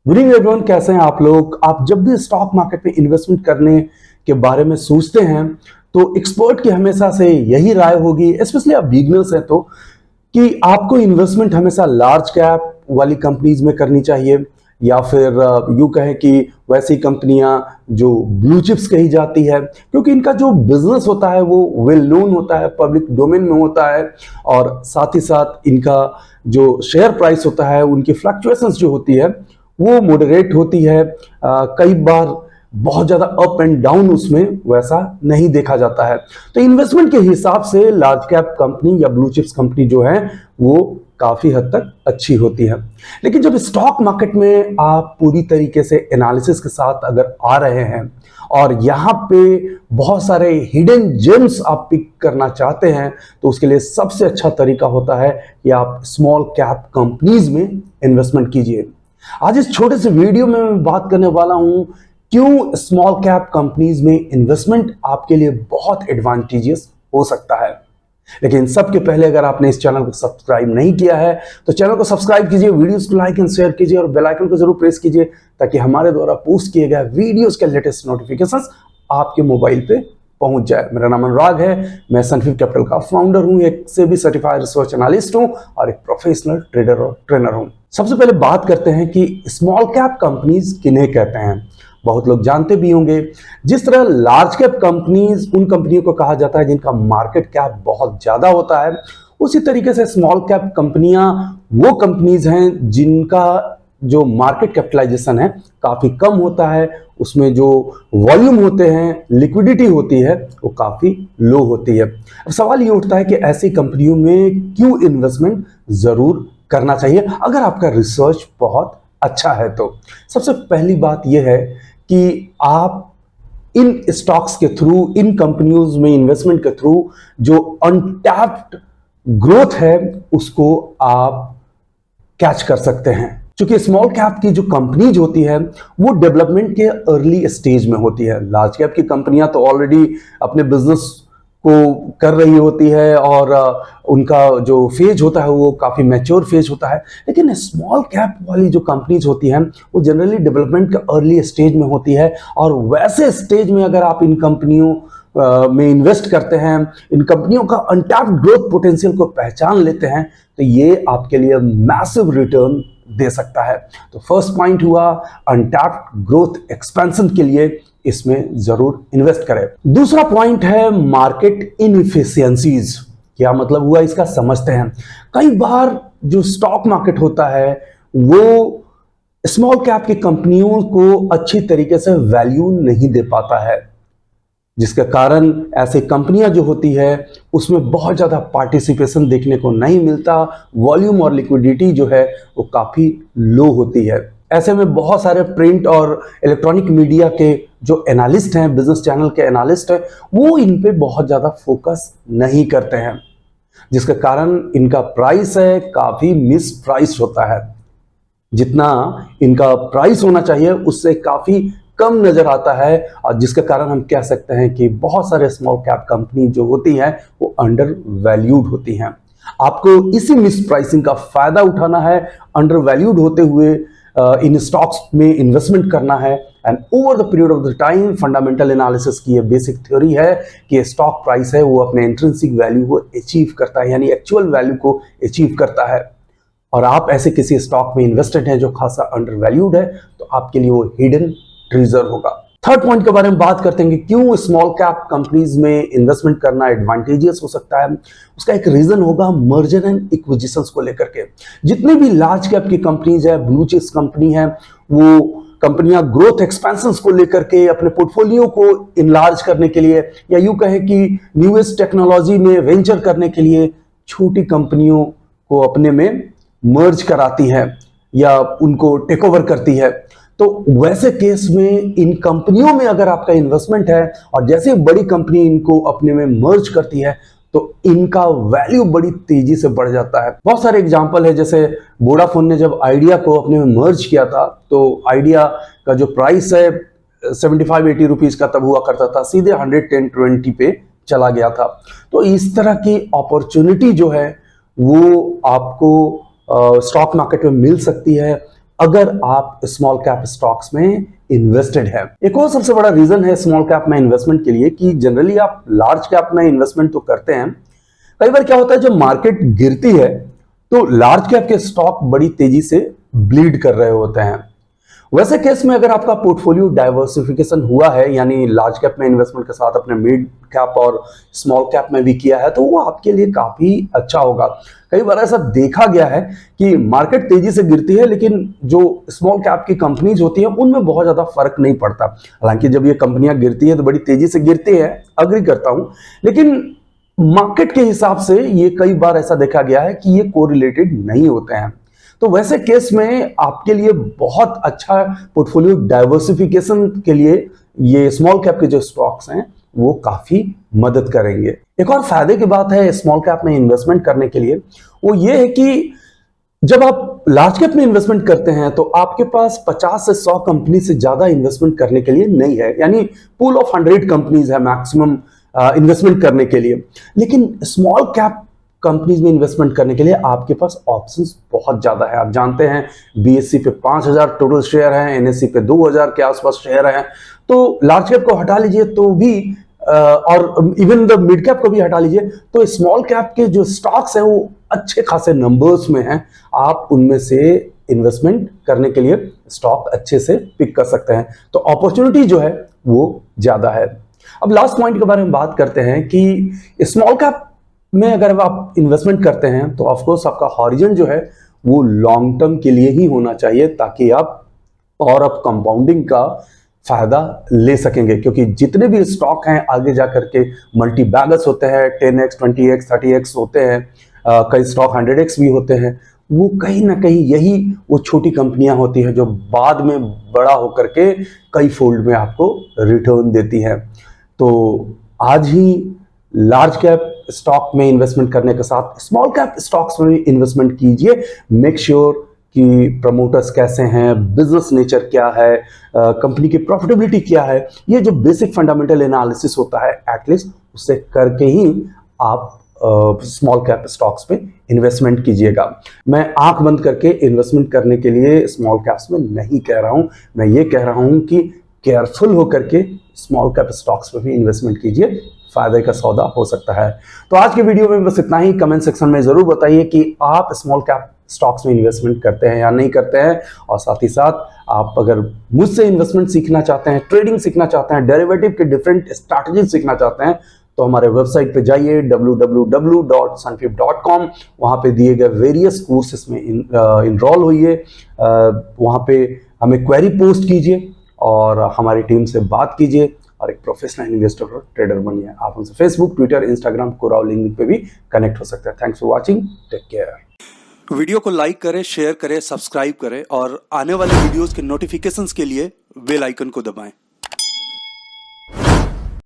Good evening everyone, कैसे हैं आप लोग। आप जब भी स्टॉक मार्केट में इन्वेस्टमेंट करने के बारे में सोचते हैं तो एक्सपर्ट की हमेशा से यही राय होगी, स्पेशली आप बिगनर्स हैं तो, कि आपको इन्वेस्टमेंट हमेशा लार्ज कैप वाली कंपनीज में करनी चाहिए या फिर यूं कहें कि वैसी कंपनियां जो ब्लू चिप्स कही जाती है, क्योंकि इनका जो बिजनेस होता है वो वेल नोन होता है, पब्लिक डोमेन में होता है और साथ ही साथ इनका जो शेयर प्राइस होता है उनकी फ्लक्चुएशंस जो होती है वो मॉडरेट होती है। कई बार बहुत ज्यादा अप एंड डाउन उसमें वैसा नहीं देखा जाता है। तो इन्वेस्टमेंट के हिसाब से लार्ज कैप कंपनी या ब्लू चिप्स कंपनी जो है वो काफी हद तक अच्छी होती है। लेकिन जब स्टॉक मार्केट में आप पूरी तरीके से एनालिसिस के साथ अगर आ रहे हैं और यहाँ पे बहुत सारे हिडन जेम्स आप पिक करना चाहते हैं तो उसके लिए सबसे अच्छा तरीका होता है कि आप स्मॉल कैप कंपनीज में इन्वेस्टमेंट कीजिए। आज इस छोटे से वीडियो में मैं बात करने वाला हूं क्यों स्मॉल कैप कंपनीज में इन्वेस्टमेंट आपके लिए बहुत एडवांटेजियस हो सकता है। लेकिन सबके पहले अगर आपने इस चैनल को सब्सक्राइब नहीं किया है तो चैनल को सब्सक्राइब कीजिए, वीडियोस को लाइक एंड शेयर कीजिए और बेल आइकन को जरूर प्रेस कीजिए ताकि हमारे द्वारा पोस्ट किए गए वीडियोस के लेटेस्ट नोटिफिकेशंस आपके मोबाइल पे पहुंच जाए। मेरा नाम अनुराग है, मैं सनफिव कैपिटल का फाउंडर हूं, एक सेबी सर्टिफाइड रिसर्च एनालिस्ट हूं और एक प्रोफेशनल ट्रेडर और ट्रेनर हूं। सबसे पहले बात करते हैं कि स्मॉल कैप कंपनीज किन्हें कहते हैं। बहुत लोग जानते भी होंगे, जिस तरह लार्ज कैप कंपनीज उन कंपनियों को कहा जाता है जिनका मार्केट कैप बहुत ज्यादा होता है, उसी तरीके से स्मॉल कैप कंपनियां वो कंपनीज हैं जिनका जो मार्केट कैपिटलाइजेशन है काफी कम होता है, उसमें जो वॉल्यूम होते हैं, लिक्विडिटी होती है वो काफी लो होती है। अब सवाल ये उठता है कि ऐसी कंपनियों में क्यों इन्वेस्टमेंट जरूर करना चाहिए अगर आपका रिसर्च बहुत अच्छा है तो। सबसे पहली बात यह है कि आप इन स्टॉक्स के थ्रू, इन कंपनियों में इन्वेस्टमेंट के थ्रू जो अनटैप्ड ग्रोथ है उसको आप कैच कर सकते हैं। क्योंकि स्मॉल कैप की जो कंपनीज होती है वो डेवलपमेंट के अर्ली स्टेज में होती है। लार्ज कैप की कंपनियां तो ऑलरेडी अपने बिजनेस को कर रही होती है और उनका जो फेज होता है वो काफी मैच्योर फेज होता है। लेकिन स्मॉल कैप वाली जो कंपनीज होती हैं वो जनरली डेवलपमेंट के अर्ली स्टेज में होती है और वैसे स्टेज में अगर आप इन कंपनियों में इन्वेस्ट करते हैं, इन कंपनियों का अनटैप्ड ग्रोथ पोटेंशियल को पहचान लेते हैं तो ये आपके लिए मैसिव रिटर्न दे सकता है। तो फर्स्ट पॉइंट हुआ अनटैप्ड ग्रोथ एक्सपेंशन के लिए इसमें जरूर इन्वेस्ट करें। दूसरा पॉइंट है मार्केट इनएफिशिएंसीज। क्या मतलब हुआ इसका, समझते हैं। कई बार जो स्टॉक मार्केट होता है वो स्मॉल कैप की कंपनियों को अच्छी तरीके से वैल्यू नहीं दे पाता है, जिसके कारण ऐसी कंपनियां जो होती है उसमें बहुत ज़्यादा पार्टिसिपेशन देखने को नहीं मिलता, वॉल्यूम और लिक्विडिटी जो है वो काफ़ी लो होती है। ऐसे में बहुत सारे प्रिंट और इलेक्ट्रॉनिक मीडिया के जो एनालिस्ट हैं, बिजनेस चैनल के एनालिस्ट हैं, वो इन पे बहुत ज़्यादा फोकस नहीं करते हैं, जिसके कारण इनका प्राइस है काफ़ी मिस प्राइस होता है। जितना इनका प्राइस होना चाहिए उससे काफ़ी कम नजर आता है और जिसके कारण हम कह सकते हैं कि बहुत सारे स्मॉल कैप कंपनी जो होती हैं वो अंडर वैल्यूड होती हैं। आपको इसी मिस प्राइसिंग का फायदा उठाना है, अंडर वैल्यूड होते हुए इन स्टॉक्स में इन्वेस्टमेंट करना है and over the period of the time. Fundamental analysis की ये बेसिक थ्योरी है कि स्टॉक प्राइस है वो अपने इंट्रिंसिक वैल्यू को अचीव करता है, यानी एक्चुअल वैल्यू को अचीव करता है। और आप ऐसे किसी स्टॉक में इन्वेस्टेड हैं जो खासा अंडर वैल्यूड है तो आपके लिए वो हिडन ट्रेजर होगा। थर्ड पॉइंट के बारे में बात करते हैं कि क्यों स्मॉल कैप कंपनीज में इन्वेस्टमेंट करना एडवांटेजियस हो सकता है। उसका एक रीजन होगा मर्जर एंड एक्विजिशंस को लेकर के। जितने भी लार्ज कैप की कंपनीज है, ब्लू चिप्स कंपनी है, वो कंपनियां ग्रोथ एक्सपेंशंस को लेकर के अपने पोर्टफोलियो को इनलार्ज करने के लिए या यूं कहें कि न्यूएस्ट टेक्नोलॉजी में वेंचर करने के लिए छोटी कंपनियों को अपने में मर्ज कराती है या उनको टेक ओवर करती है। तो वैसे केस में इन कंपनियों में अगर आपका इन्वेस्टमेंट है और जैसे बड़ी कंपनी इनको अपने में मर्ज करती है तो इनका वैल्यू बड़ी तेजी से बढ़ जाता है। बहुत सारे एग्जांपल है, जैसे वोडाफोन ने जब आइडिया को अपने में मर्ज किया था तो आइडिया का जो प्राइस है 75-80 रुपीज का तब हुआ करता था, सीधे 110-120 पे चला गया था। तो इस तरह की अपॉर्चुनिटी जो है वो आपको स्टॉक मार्केट में मिल सकती है अगर आप स्मॉल कैप स्टॉक्स में इन्वेस्टेड है। एक और सबसे बड़ा रीजन है स्मॉल कैप में इन्वेस्टमेंट के लिए कि जनरली आप लार्ज कैप में इन्वेस्टमेंट तो करते हैं, कई बार क्या होता है जब मार्केट गिरती है तो लार्ज कैप के स्टॉक बड़ी तेजी से ब्लीड कर रहे होते हैं। वैसे केस में अगर आपका पोर्टफोलियो डाइवर्सिफिकेशन हुआ है, यानी लार्ज कैप में इन्वेस्टमेंट के साथ अपने मिड कैप और स्मॉल कैप में भी किया है, तो वो आपके लिए काफी अच्छा होगा। कई बार ऐसा देखा गया है कि मार्केट तेजी से गिरती है लेकिन जो स्मॉल कैप की कंपनीज होती हैं उनमें बहुत ज्यादा फर्क नहीं पड़ता। हालांकि जब ये कंपनियां गिरती है तो बड़ी तेजी से गिरती है, अग्री करता हूं, लेकिन मार्केट के हिसाब से ये कई बार ऐसा देखा गया है कि ये कोरिलेटेड नहीं होते हैं। तो वैसे केस में आपके लिए बहुत अच्छा पोर्टफोलियो डाइवर्सिफिकेशन के लिए ये स्मॉल कैप के जो स्टॉक्स हैं वो काफी मदद करेंगे। एक और फायदे की बात है स्मॉल कैप में इन्वेस्टमेंट करने के लिए, वो ये है कि जब आप लार्ज कैप में इन्वेस्टमेंट करते हैं तो आपके पास 50 से 100 कंपनी से ज्यादा इन्वेस्टमेंट करने के लिए नहीं है, यानी पूल ऑफ 100 कंपनीज है मैक्सिमम इन्वेस्टमेंट करने के लिए। लेकिन स्मॉल कैप कंपनीज में इन्वेस्टमेंट करने के लिए आपके पास ऑप्शंस बहुत ज्यादा है। आप जानते हैं बीएससी पे 5000 टोटल शेयर हैं, एनएससी पे 2000 के आसपास शेयर हैं। तो लार्ज कैप को हटा लीजिए तो भी और इवन द मिड कैप को भी हटा लीजिए तो स्मॉल कैप के जो स्टॉक्स हैं वो अच्छे खासे नंबर्स में हैं। आप उनमें से इन्वेस्टमेंट करने के लिए स्टॉक अच्छे से पिक कर सकते हैं, तो अपॉर्चुनिटी जो है वो ज्यादा है। अब लास्ट पॉइंट के बारे में बात करते हैं कि स्मॉल कैप में अगर आप इन्वेस्टमेंट करते हैं तो ऑफ कोर्स आपका हॉरिजन जो है वो लॉन्ग टर्म के लिए ही होना चाहिए, ताकि आप पावर ऑफ कंपाउंडिंग का फायदा ले सकेंगे। क्योंकि जितने भी स्टॉक हैं आगे जाकर के मल्टी बैगर्स होते हैं, 10x 20x 30x होते हैं, कई स्टॉक 100x भी होते हैं। वो कहीं ना कहीं यही वो छोटी कंपनियां होती हैं जो बाद में बड़ा होकर के कई फोल्ड में आपको रिटर्न देती हैं। तो आज ही लार्ज कैप स्टॉक में इन्वेस्टमेंट करने के साथ स्मॉल कैप स्टॉक्स में भी इन्वेस्टमेंट कीजिए। मेक श्योर कि प्रमोटर्स कैसे हैं, बिजनेस नेचर क्या है, कंपनी की प्रॉफिटेबिलिटी क्या है, ये जो बेसिक फंडामेंटल एनालिसिस होता है एटलीस्ट उससे करके ही आप स्मॉल कैप स्टॉक्स में इन्वेस्टमेंट कीजिएगा। मैं आंख बंद करके इन्वेस्टमेंट करने के लिए स्मॉल कैप्स में नहीं कह रहा हूं, मैं ये कह रहा हूं कि केयरफुल होकर के स्मॉल कैप स्टॉक्स में भी इन्वेस्टमेंट कीजिए, फायदे का सौदा हो सकता है। तो आज के वीडियो में बस इतना ही। कमेंट सेक्शन में जरूर बताइए कि आप स्मॉल कैप स्टॉक्स में इन्वेस्टमेंट करते हैं या नहीं करते हैं, और साथ ही साथ आप अगर मुझसे इन्वेस्टमेंट सीखना चाहते हैं, ट्रेडिंग सीखना चाहते हैं, डेरिवेटिव के डिफरेंट स्ट्रैटेजीज सीखना चाहते हैं, तो हमारे वेबसाइट पे जाइए www.sunfib.com। वहां पे दिए गए वेरियस कोर्सेस में इनरोल होइए, वहां पे हमें क्वेरी पोस्ट कीजिए और हमारी टीम से बात कीजिए और एक प्रोफेशनल इन्वेस्टर और ट्रेडर बनिए। आप हमसे Facebook, Twitter, Instagram, Quora, LinkedIn पे भी कनेक्ट हो सकते हैं। Thanks for watching, take care. Video को लाइक करें, शेयर करें, सब्सक्राइब करें और आने वाले वीडियोस के नोटिफिकेशंस के लिए बेल आइकन को दबाएं।